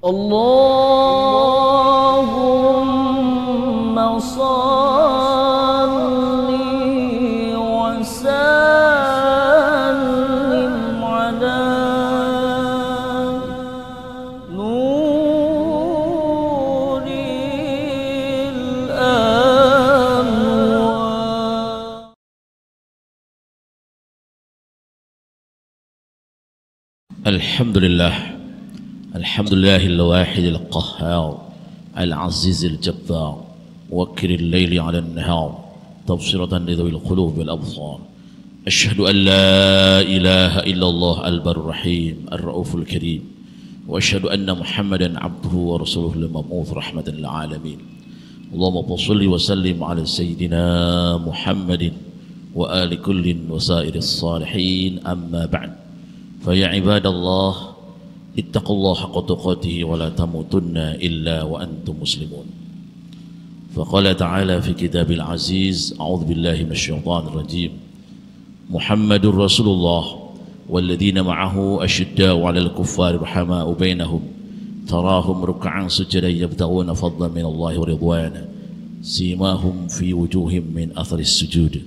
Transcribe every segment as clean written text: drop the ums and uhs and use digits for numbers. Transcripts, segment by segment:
Allahumma salli wa sallim ala nuril anwar. Alhamdulillah. Alhamdulillahil wahidil qahhar al-azizil jabbar wakilil layli 'alan nahar tafsiratan lidhawil qulub wal absar. Asyhadu an la ilaha illallah al-barrur rahim ar-rauful karim wa asyhadu anna Muhammadan 'abduhu wa rasuluhu al-mab'uts rahmatan lil alamin. Allahumma shalli wa sallim 'ala sayyidina Muhammadin wa ali kullin wa sa'iris salihin, amma ba'd. Fa ya ibadallah ittaqullaha haqqa tuqatih wa la tamutunna illa wa antum muslimun. Faqala ta'ala fi kitabil aziz, a'udzu billahi minasyaitonir rajim. Muhammadur Rasulullah walladzina ma'ahu asyidda'u 'alal kuffari rahama'u bainahum tarahum ruk'an sujadan yabtaghuna fadlan minallahi wa ridwana simahum fi wujuhim min atharis sujud.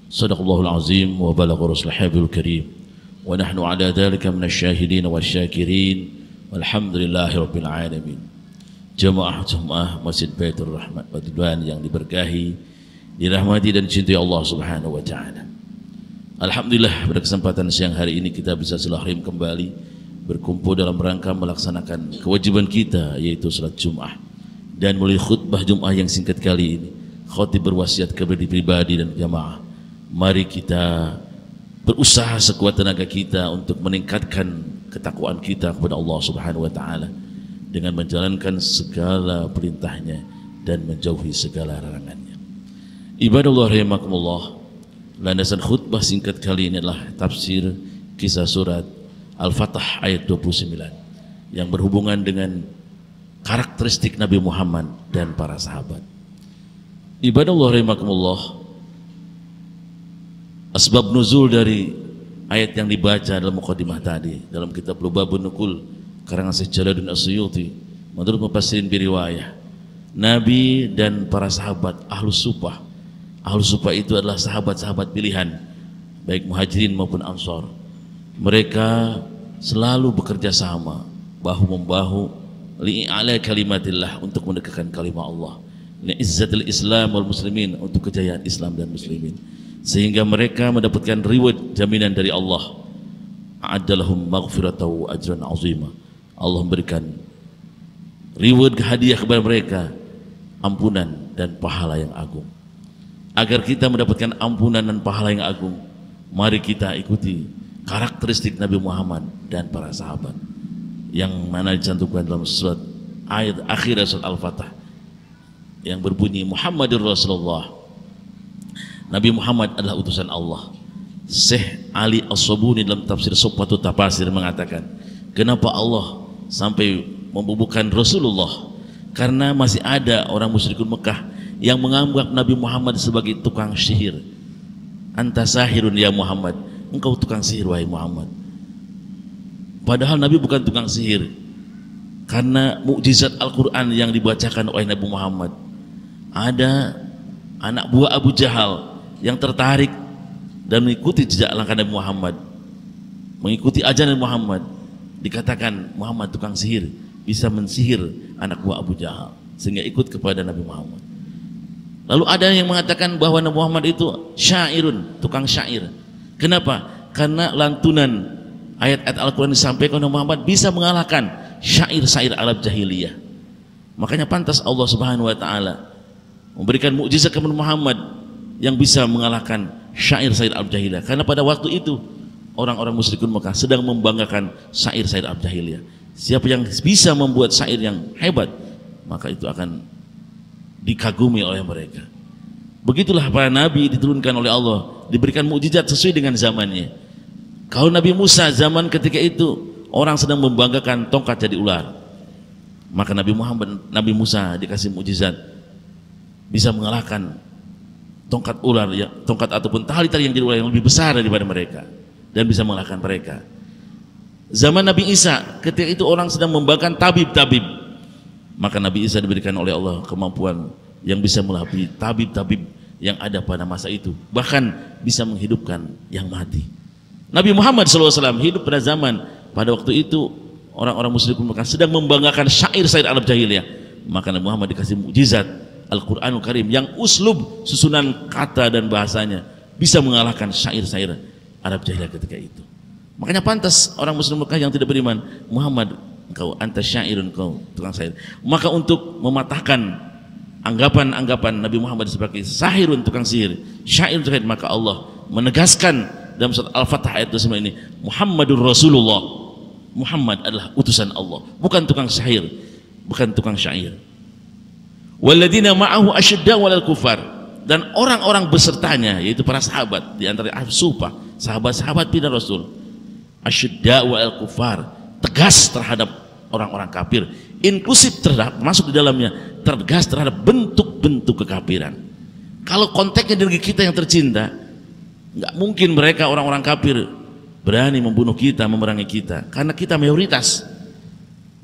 Shadaqallahul azim wa balagha rasulul habibul karim. Wa nahnu ala dhalika minasyahidin wasyakirin walhamdulillahi rabbil alamin. Jamaah Masjid Baitur Rahmat Badudwan yang diberkahi, dirahmati dan dicintai Allah Subhanahu wa taala. Alhamdulillah, pada kesempatan siang hari ini kita bisa silaturahim kembali berkumpul dalam rangka melaksanakan kewajiban kita, yaitu salat Jumat. Dan melalui khutbah Jumat yang singkat kali ini, khatib berwasiat kepada pribadi dan jamaah, mari kita berusaha sekuat tenaga kita untuk meningkatkan ketakwaan kita kepada Allah Subhanahu wa taala dengan menjalankan segala perintahnya dan menjauhi segala larangannya. Ibadallah rahimakumullah, landasan khutbah singkat kali ini adalah tafsir kisah surat Al-Fatah ayat 29 yang berhubungan dengan karakteristik Nabi Muhammad dan para sahabat. Ibadallah rahimakumullah, asbab nuzul dari ayat yang dibaca dalam muqaddimah tadi dalam kitab Lubabun Nuqul karangan Syekh Jalaluddin As-Suyuti, menurut mufassirin biriwayah, Nabi dan para sahabat Ahlus Suffah. Ahlus Suffah itu adalah sahabat-sahabat pilihan, baik muhajirin maupun ansor. Mereka selalu bekerja sama, bahu-membahu li'ala kalimatillah, untuk mendekatkan kalimat Allah, li'izzatil Islam wal muslimin, untuk kejayaan Islam dan muslimin, sehingga mereka mendapatkan reward, jaminan dari Allah. A'addalahum maghfiratahu ajran azima. Allah memberikan reward, hadiah kepada mereka, ampunan dan pahala yang agung. Agar kita mendapatkan ampunan dan pahala yang agung, mari kita ikuti karakteristik Nabi Muhammad dan para sahabat, yang mana dicantumkan dalam surat ayat akhir surat Al-Fatah yang berbunyi Muhammadur Rasulullah, Nabi Muhammad adalah utusan Allah. Syekh Ali As-Sabuni dalam tafsir Suffatut Tafasir mengatakan, kenapa Allah sampai membubuhkan Rasulullah? Karena masih ada orang musyrikun Mekah yang menganggap Nabi Muhammad sebagai tukang sihir. Anta sahirun ya Muhammad, engkau tukang sihir wahai Muhammad. Padahal Nabi bukan tukang sihir, karena mukjizat Al-Quran yang dibacakan oleh Nabi Muhammad. Ada anak buah Abu Jahal yang tertarik dan mengikuti jejak langkah Nabi Muhammad, mengikuti ajaran Muhammad. Dikatakan Muhammad tukang sihir, bisa mensihir anak buah Abu Jahal, sehingga ikut kepada Nabi Muhammad. Lalu ada yang mengatakan bahwa Nabi Muhammad itu syairun, tukang syair. Kenapa? Karena lantunan ayat-ayat Al-Quran disampaikan oleh Muhammad bisa mengalahkan syair-syair Arab jahiliyah. Makanya pantas Allah Subhanahu wa taala memberikan mukjizat kepada Muhammad yang bisa mengalahkan syair-syair Arab jahiliyah. Karena pada waktu itu orang-orang musyrikun Mekah sedang membanggakan syair-syair Arab jahiliyah. Siapa yang bisa membuat syair yang hebat, maka itu akan dikagumi oleh mereka. Begitulah para nabi diturunkan oleh Allah, diberikan mukjizat sesuai dengan zamannya. Kalau Nabi Musa zaman ketika itu orang sedang membanggakan tongkat jadi ular, maka Nabi Musa dikasih mukjizat bisa mengalahkan tongkat ular, tongkat ataupun tali yang jadi ular yang lebih besar daripada mereka, dan bisa mengalahkan mereka. Zaman Nabi Isa, ketika itu orang sedang membanggakan tabib-tabib, maka Nabi Isa diberikan oleh Allah kemampuan yang bisa melabui tabib-tabib yang ada pada masa itu, bahkan bisa menghidupkan yang mati. Nabi Muhammad SAW hidup pada zaman pada waktu itu orang-orang musyrikin Mekah sedang membanggakan syair-syair Arab jahiliyah, maka Nabi Muhammad dikasih mukjizat Al-Quranul Karim yang uslub, susunan kata dan bahasanya bisa mengalahkan syair-syair Arab jahiliyah ketika itu. Makanya pantas orang muslim Mekah yang tidak beriman, Muhammad, engkau anta syairun, engkau tukang syair. Maka untuk mematahkan anggapan-anggapan Nabi Muhammad sebagai sahirun, tukang sihir, syair syair, maka Allah menegaskan dalam surat Al-Fatah ayat 29 ini, Muhammadur Rasulullah, Muhammad adalah utusan Allah, bukan tukang syair, bukan tukang syair. Walladzina ma'ahu asyidda'u 'alal kufar, dan orang-orang besertanya yaitu para sahabat, di antara Sufa, sahabat-sahabat pindah Rasul, asyidda'u 'alal kufar, tegas terhadap orang-orang kafir, inklusif terhadap, masuk di dalamnya, tegas terhadap bentuk-bentuk kekafiran. Kalau konteksnya di negeri kita yang tercinta, nggak mungkin mereka orang-orang kafir berani membunuh kita, memerangi kita, karena kita mayoritas.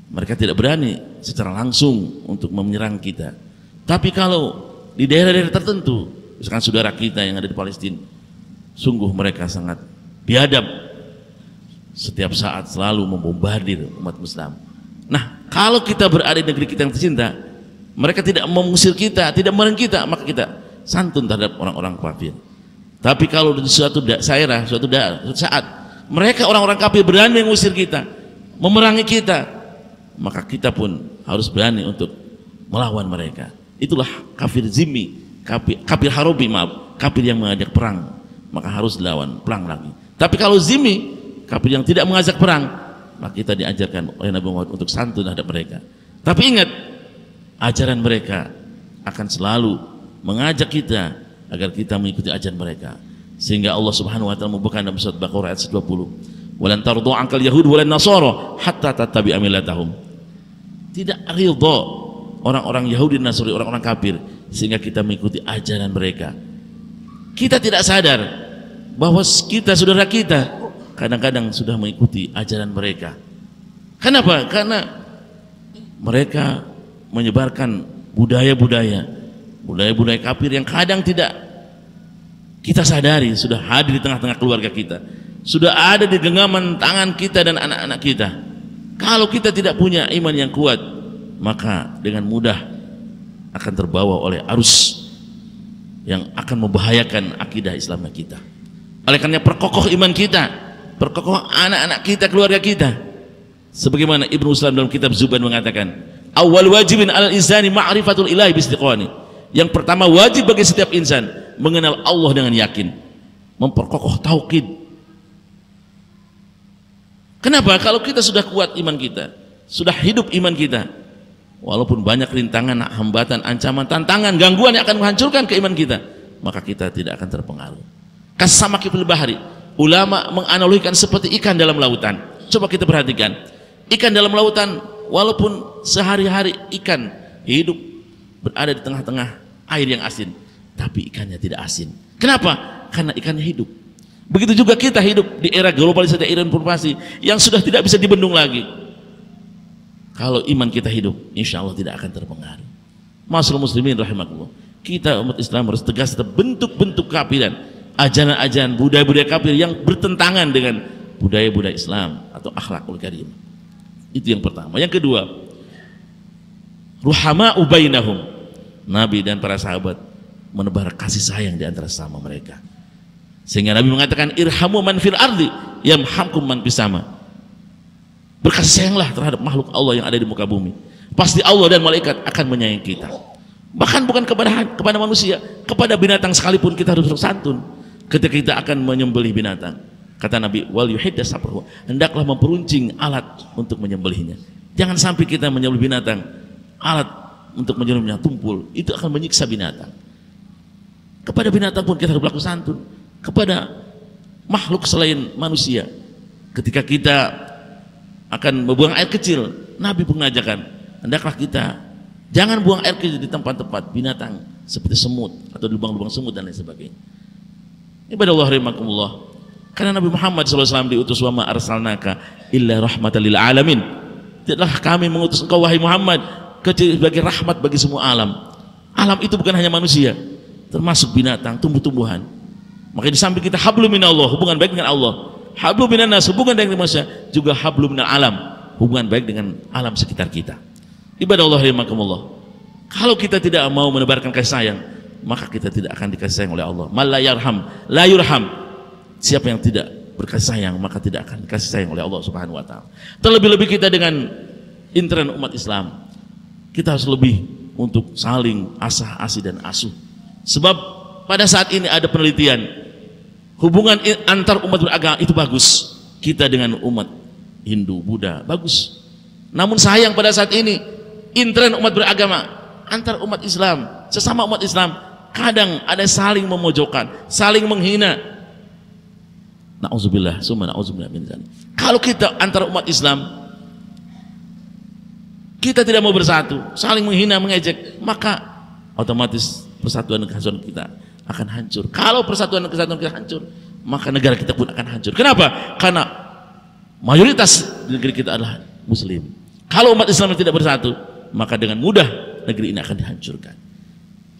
Mereka tidak berani secara langsung untuk menyerang kita. Tapi kalau di daerah-daerah tertentu, misalkan saudara kita yang ada di Palestina, sungguh mereka sangat biadab, setiap saat selalu membombardir umat Islam. Nah, kalau kita berada di negeri kita yang tercinta, mereka tidak mengusir kita, tidak menyerang kita, maka kita santun terhadap orang-orang kafir. Tapi kalau di suatu daerah, suatu saat mereka orang-orang kafir berani mengusir kita, memerangi kita, maka kita pun harus berani untuk melawan mereka. Itulah kafir zimmi, kafir harobi, kafir yang mengajak perang, maka harus dilawan, perang lagi. Tapi kalau zimmi, kafir yang tidak mengajak perang, maka kita diajarkan oleh Nabi Muhammad untuk santun terhadap mereka. Tapi ingat, ajaran mereka akan selalu mengajak kita agar kita mengikuti ajaran mereka. Sehingga Allah Subhanahu wa taala membuka dalam surat Baqarah ayat 20, "Walan tardu ankal yahud walan nasara hatta tattabi'a millatahum." Tidak ridha orang-orang Yahudi dan Nasrani, orang-orang kafir, sehingga kita mengikuti ajaran mereka. Kita tidak sadar bahwa kita, saudara kita, kadang-kadang sudah mengikuti ajaran mereka. Kenapa? Karena mereka menyebarkan budaya-budaya kafir yang kadang tidak kita sadari sudah hadir di tengah-tengah keluarga kita, sudah ada di genggaman tangan kita dan anak-anak kita. Kalau kita tidak punya iman yang kuat, maka dengan mudah akan terbawa oleh arus yang akan membahayakan akidah Islam kita. Oleh karena perkokoh iman kita, perkokoh anak-anak kita, keluarga kita. Sebagaimana Ibnu Islam dalam kitab Zuban mengatakan, awal wajibin alal insani ma'rifatul ilahi bistiqani. Yang pertama wajib bagi setiap insan mengenal Allah dengan yakin, memperkokoh tauhid. Kenapa? Kalau kita sudah kuat iman kita, sudah hidup iman kita, walaupun banyak rintangan, hambatan, ancaman, tantangan, gangguan yang akan menghancurkan keimanan kita, maka kita tidak akan terpengaruh. Kasamaki fil bahri, ulama menganalogikan seperti ikan dalam lautan. Coba kita perhatikan, ikan dalam lautan, walaupun sehari-hari ikan hidup berada di tengah-tengah air yang asin, tapi ikannya tidak asin. Kenapa? Karena ikannya hidup. Begitu juga kita hidup di era globalisasi, era informasi yang sudah tidak bisa dibendung lagi. Kalau iman kita hidup, insya Allah tidak akan terpengaruh. Ma'asyiral muslimin rahimakumullah, kita umat Islam harus tegas terhadap bentuk-bentuk kafiran, ajaran-ajaran, budaya-budaya kafir yang bertentangan dengan budaya-budaya Islam atau akhlakul karim. Itu yang pertama. Yang kedua, ruhama'u bainahum, Nabi dan para sahabat menebar kasih sayang di antara sama mereka. Sehingga Nabi mengatakan, irhamu man fil ardi yamhamkum man fis sama. Berkasih sayanglah terhadap makhluk Allah yang ada di muka bumi, pasti Allah dan malaikat akan menyayangi kita. Bahkan bukan kepada manusia, kepada binatang sekalipun kita harus bersantun. Ketika kita akan menyembelih binatang, kata Nabi, wal yuhidda sabrahu, hendaklah memperuncing alat untuk menyembelihnya. Jangan sampai kita menyembelih binatang, alat untuk menyembelihnya tumpul, itu akan menyiksa binatang. Kepada binatang pun kita harus berlaku santun. Kepada makhluk selain manusia, ketika kita akan membuang air kecil, Nabi pun mengajarkan, hendaklah kita jangan buang air kecil di tempat-tempat binatang seperti semut atau di lubang-lubang semut dan lain sebagainya. Ibadallah rahimakumullah, karena Nabi Muhammad SAW diutus, wa ma arsalnaka illa rahmatan lil alamin. Tidaklah kami mengutus engkau wahai Muhammad kecuali sebagai rahmat bagi semua alam. Alam itu bukan hanya manusia, termasuk binatang, tumbuh-tumbuhan. Maka di samping kita hablum minallah, hubungan baik dengan Allah, hablum minan nas, hubungan dengan manusia, juga hablum minal alam, hubungan baik dengan alam sekitar kita. Ibadah Allah rahimakumullah. Kalau kita tidak mau menebarkan kasih sayang, maka kita tidak akan dikasih sayang oleh Allah. Man la yarham la yurham. Siapa yang tidak berkasih sayang, maka tidak akan dikasih sayang oleh Allah Subhanahu wa taala. Terlebih-lebih kita dengan intern umat Islam, kita harus lebih untuk saling asah asih dan asuh. Sebab pada saat ini ada penelitian, hubungan antar umat beragama itu bagus. Kita dengan umat Hindu, Buddha bagus. Namun sayang pada saat ini intern umat beragama antar umat Islam, sesama umat Islam, kadang ada saling memojokkan, saling menghina. Na'udzubillah, summa na'udzubillah min dzalik. Kalau kita antara umat Islam, kita tidak mau bersatu, saling menghina, mengejek, maka otomatis persatuan dan kesatuan kita akan hancur. Kalau persatuan dan kesatuan kita hancur, maka negara kita pun akan hancur. Kenapa? Karena mayoritas negeri kita adalah Muslim. Kalau umat Islam tidak bersatu, maka dengan mudah negeri ini akan dihancurkan.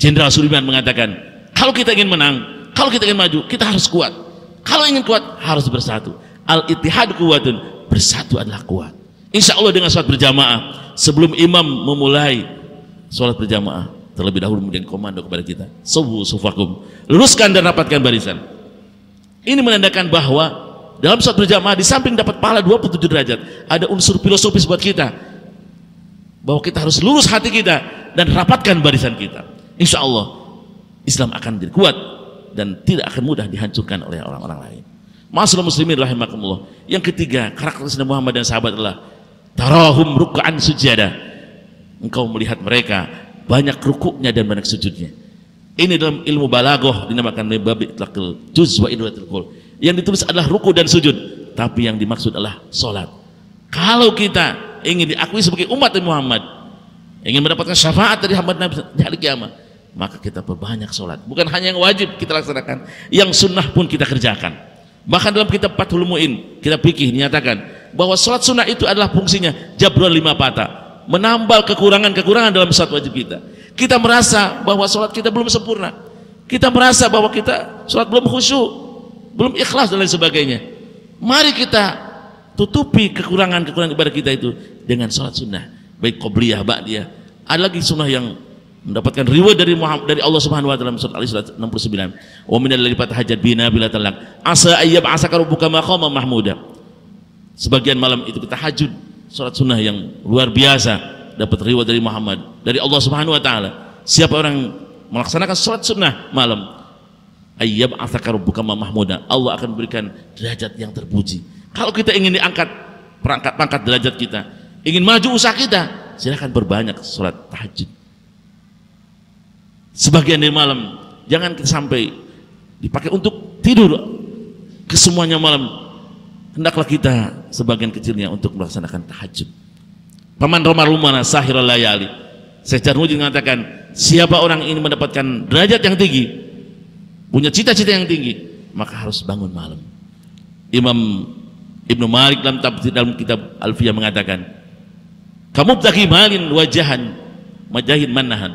Jenderal Sudirman mengatakan, kalau kita ingin menang, kalau kita ingin maju, kita harus kuat. Kalau ingin kuat, harus bersatu. Al-ittihad quwwatun, bersatu adalah kuat. Insya Allah dengan sholat berjamaah, sebelum imam memulai sholat berjamaah, terlebih dahulu kemudian komando kepada kita, sawwu sufakum, luruskan dan rapatkan barisan. Ini menandakan bahwa dalam sholat berjamaah di samping dapat pahala 27 derajat, ada unsur filosofis buat kita, bahwa kita harus lurus hati kita dan rapatkan barisan kita. Insya Allah Islam akan menjadi kuat dan tidak akan mudah dihancurkan oleh orang-orang lain. Ma'asyiral muslimin rahimakumullah. Yang ketiga, karakter Nabi Muhammad dan sahabat adalah tarahum ruk'an sujada. Engkau melihat mereka banyak rukuknya dan banyak sujudnya. Ini dalam ilmu balaghah dinamakan babi itlaqil juz wa idlatul qul. Yang ditulis adalah ruku dan sujud, tapi yang dimaksud adalah salat. Kalau kita ingin diakui sebagai umat Nabi Muhammad, ingin mendapatkan syafaat dari hamba Nabi di hari kiamat, maka kita perbanyak salat. Bukan hanya yang wajib kita laksanakan, yang sunnah pun kita kerjakan. Bahkan dalam kitab Fathul Mu'in, kitab fikih dinyatakan bahwa salat sunnah itu adalah fungsinya jabrul lima patah, menambal kekurangan-kekurangan dalam salat wajib kita. Kita merasa bahwa salat kita belum sempurna, kita merasa bahwa kita salat belum khusyuk, belum ikhlas dan lain sebagainya. Mari kita tutupi kekurangan-kekurangan ibadah kita itu dengan salat sunnah, baik qobliyah, ba'diyah. Ada lagi sunnah yang mendapatkan reward dari Allah Subhanahu wa taala dalam surat Al-Isra 69. Wa minal ladzi fatahajjat bina bila talaq asa ayyab asaka rabbuka maqama mahmuda. Sebagian malam itu kita tahajud, salat sunnah yang luar biasa, dapat reward dari Muhammad, dari Allah Subhanahu wa taala. Siapa orang melaksanakan salat sunnah malam, ayyab asaka rabbuka mahmuda, Allah akan berikan derajat yang terpuji. Kalau kita ingin diangkat pangkat derajat kita, ingin maju usaha kita, silakan berbanyak salat tahajud. Sebagian dari malam, jangan kita sampai dipakai untuk tidur kesemuanya malam. Hendaklah kita sebagian kecilnya untuk melaksanakan tahajud. Paman Romar Lumana Sahirul Layali, Syekh Jarmuji mengatakan, siapa orang ini mendapatkan derajat yang tinggi, punya cita-cita yang tinggi, maka harus bangun malam. Imam Ibnu Malik dalam kitab Alfiyah mengatakan, kamu bagi malin wajahan majahin manahan.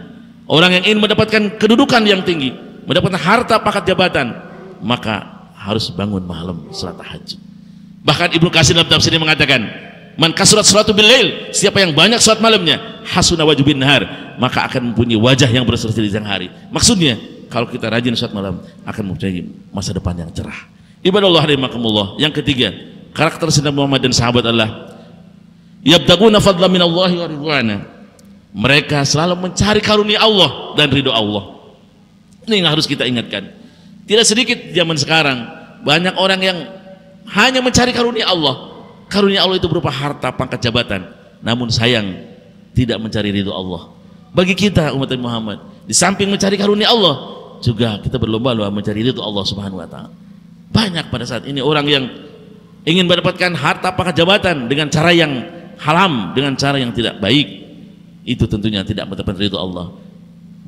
Orang yang ingin mendapatkan kedudukan yang tinggi, mendapatkan harta pangkat jabatan, maka harus bangun malam salat tahajud. Bahkan Ibnu Katsir dalam tafsirnya mengatakan, man kasurat salatu bil lail, siapa yang banyak salat malamnya, hasuna wajubin nahar, maka akan mempunyai wajah yang berseri di siang hari. Maksudnya, kalau kita rajin salat malam, akan mempunyai masa depan yang cerah. Ibadah Allah rahimakumullah. Yang ketiga, karakter Nabi Muhammad dan sahabat adalah yabtaguna fadlan minallahi wa ridwana. Mereka selalu mencari karunia Allah dan ridho Allah. Ini yang harus kita ingatkan. Tidak sedikit zaman sekarang banyak orang yang hanya mencari karunia Allah. Karunia Allah itu berupa harta, pangkat, jabatan. Namun sayang tidak mencari ridho Allah. Bagi kita umat Muhammad, di samping mencari karunia Allah, juga kita berlomba-lomba mencari ridho Allah Subhanahu wa taala. Banyak pada saat ini orang yang ingin mendapatkan harta, pangkat, jabatan dengan cara yang haram, dengan cara yang tidak baik. Itu tentunya tidak mendapatkan ridho Allah.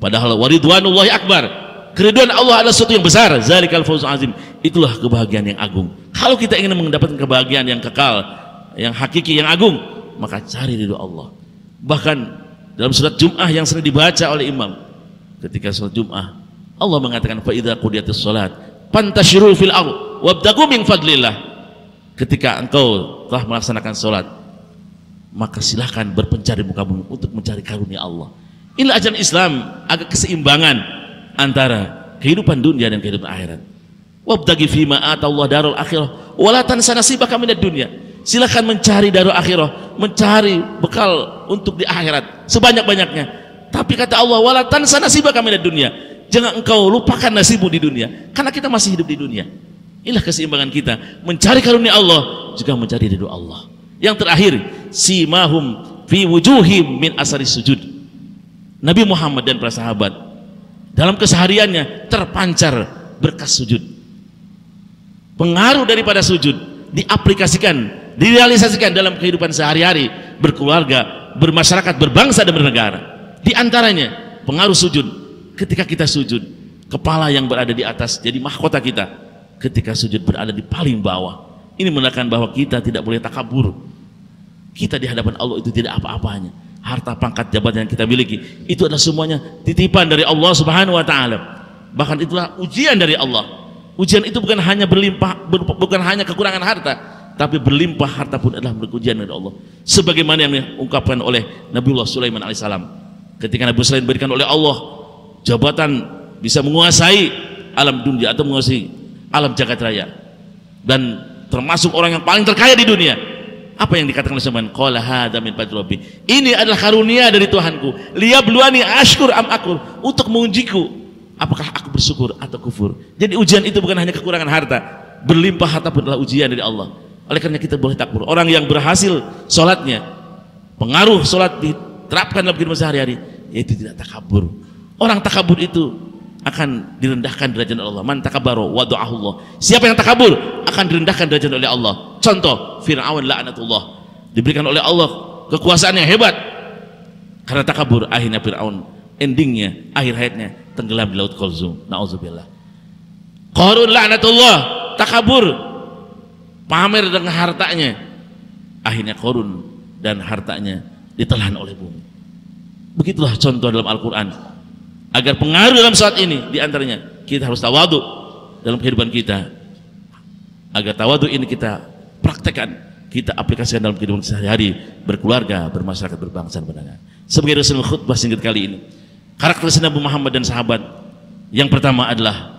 Padahal waridwanullahi akbar, keriduan Allah adalah sesuatu yang besar. Zalikal fawzul azim, itulah kebahagiaan yang agung. Kalau kita ingin mendapatkan kebahagiaan yang kekal, yang hakiki, yang agung, maka cari ridho Allah. Bahkan dalam surat Jum'ah yang sering dibaca oleh imam, ketika sholat Jum'ah, Allah mengatakan fa idza qudiyatis shalat fantashiru fil ardh wabtaghu min fadlillah. Ketika engkau telah melaksanakan sholat, maka silakan berpencar di muka bumi untuk mencari karunia Allah. Inilah ajaran Islam, agak keseimbangan antara kehidupan dunia dan kehidupan akhirat. Wabtaghi fima atallahu darul akhirah wala tansa nasibaka minad dunya. Silakan mencari darul akhirah, mencari bekal untuk di akhirat sebanyak-banyaknya. Tapi kata Allah, wala tansa nasibaka minad dunya. Jangan engkau lupakan nasibmu di dunia, karena kita masih hidup di dunia. Inilah keseimbangan kita, mencari karunia Allah juga mencari ridho Allah. Yang terakhir, simahum fi wujuhim min asari sujud. Nabi Muhammad dan para sahabat dalam kesehariannya terpancar berkas sujud. Pengaruh daripada sujud diaplikasikan, direalisasikan dalam kehidupan sehari-hari, berkeluarga, bermasyarakat, berbangsa dan bernegara. Di antaranya pengaruh sujud, ketika kita sujud, kepala yang berada di atas jadi mahkota kita. Ketika sujud berada di paling bawah. Ini menandakan bahwa kita tidak boleh takabur. Kita di hadapan Allah itu tidak apa-apanya. Harta, pangkat, jabatan yang kita miliki itu adalah semuanya titipan dari Allah Subhanahu wa taala. Bahkan itulah ujian dari Allah. Ujian itu bukan hanya berlimpah, bukan hanya kekurangan harta, tapi berlimpah harta pun adalah ujian dari Allah. Sebagaimana yang diungkapkan oleh Nabiullah Sulaiman alaihissalam. Ketika Nabi Sulaiman diberikan oleh Allah jabatan bisa menguasai alam dunia atau menguasai alam jagat raya dan termasuk orang yang paling terkaya di dunia. Apa yang dikatakan oleh Sulaiman? Qala hadza min fadli rabbi. Ini adalah karunia dari Tuhanku. Liyabluwani ashkur am akur, untuk mengujiku apakah aku bersyukur atau kufur. Jadi ujian itu bukan hanya kekurangan harta, berlimpah harta pun adalah ujian dari Allah. Oleh karena kita boleh takbur. Orang yang berhasil sholatnya, pengaruh sholat diterapkan dalam kehidupan sehari-hari, yaitu tidak takabur. Orang takabur itu akan direndahkan derajat Allah. Man takabbara wada'ahu Allah. Siapa yang takabur akan direndahkan derajat oleh Allah. Contoh Fir'aun la'natullah, diberikan oleh Allah kekuasaan yang hebat. Karena takabur, akhirnya Fir'aun endingnya, akhir hayatnya tenggelam di laut Kulzum. Na'udzubillah. Qarun la'natullah, takabur, pamer dengan hartanya. Akhirnya Qarun dan hartanya ditelan oleh bumi. Begitulah contoh dalam Al-Quran. Agar pengaruh dalam saat ini, diantaranya kita harus tawadu dalam kehidupan kita. Agar tawadu ini kita praktekkan, kita aplikasikan dalam kehidupan sehari-hari, berkeluarga, bermasyarakat, berbangsa dan bernegara. Sebagai Rasul khutbah singkat kali ini, karakteristik Nabi Muhammad dan sahabat yang pertama adalah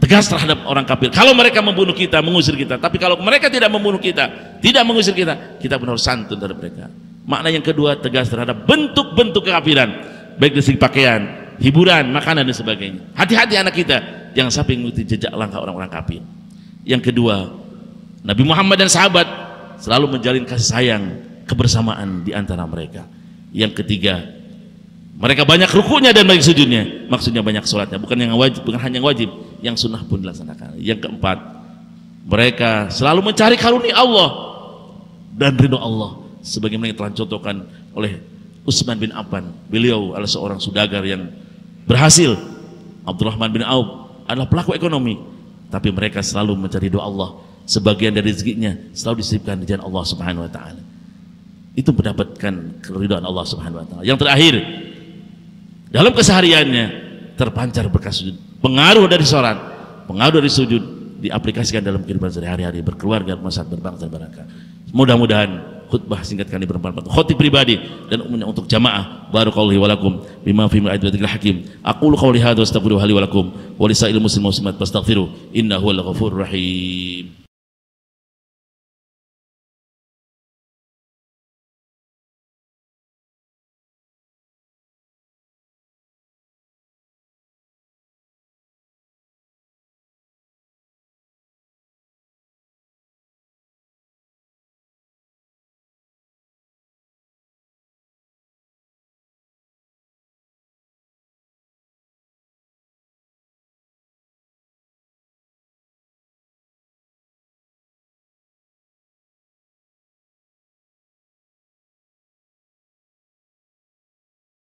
tegas terhadap orang kafir. Kalau mereka membunuh kita, mengusir kita. Tapi kalau mereka tidak membunuh kita, tidak mengusir kita, kita benar santun terhadap mereka. Makna yang kedua, tegas terhadap bentuk-bentuk kekafiran, baik dari segi pakaian, hiburan, makanan dan sebagainya. Hati-hati anak kita jangan sampai mengikuti jejak langkah orang-orang kafir. Yang kedua, Nabi Muhammad dan sahabat selalu menjalin kasih sayang, kebersamaan di antara mereka. Yang ketiga, mereka banyak rukunya dan banyak sujudnya. Maksudnya banyak sholatnya, bukan yang wajib, bukan hanya yang wajib, yang sunnah pun dilaksanakan. Yang keempat, mereka selalu mencari karunia Allah dan ridho Allah, sebagaimana yang telah dicontohkan oleh Utsman bin Affan. Beliau adalah seorang saudagar yang berhasil. Abdurrahman bin Auf adalah pelaku ekonomi, tapi mereka selalu mencari doa Allah. Sebagian dari rezekinya selalu disisipkan di jalan Allah Subhanahu wa taala. Itu mendapatkan keridhaan Allah Subhanahu wa taala. Yang terakhir, dalam kesehariannya terpancar berkas sujud. Pengaruh dari sholat, pengaruh dari sujud diaplikasikan dalam kehidupan sehari-hari, berkeluarga, masyarakat, berbangsa dan bernegara. Mudah-mudahan khutbah singkat kali bermanfaat khotib pribadi dan umumnya untuk jamaah. Barakallahu wa lakum bima fi min ayatil hakim. Aqulu qawli hadza wa astaghfiru li wa lakum wa li sa'il muslimin muslimat fastaghfiru innahu al ghafurur rahim.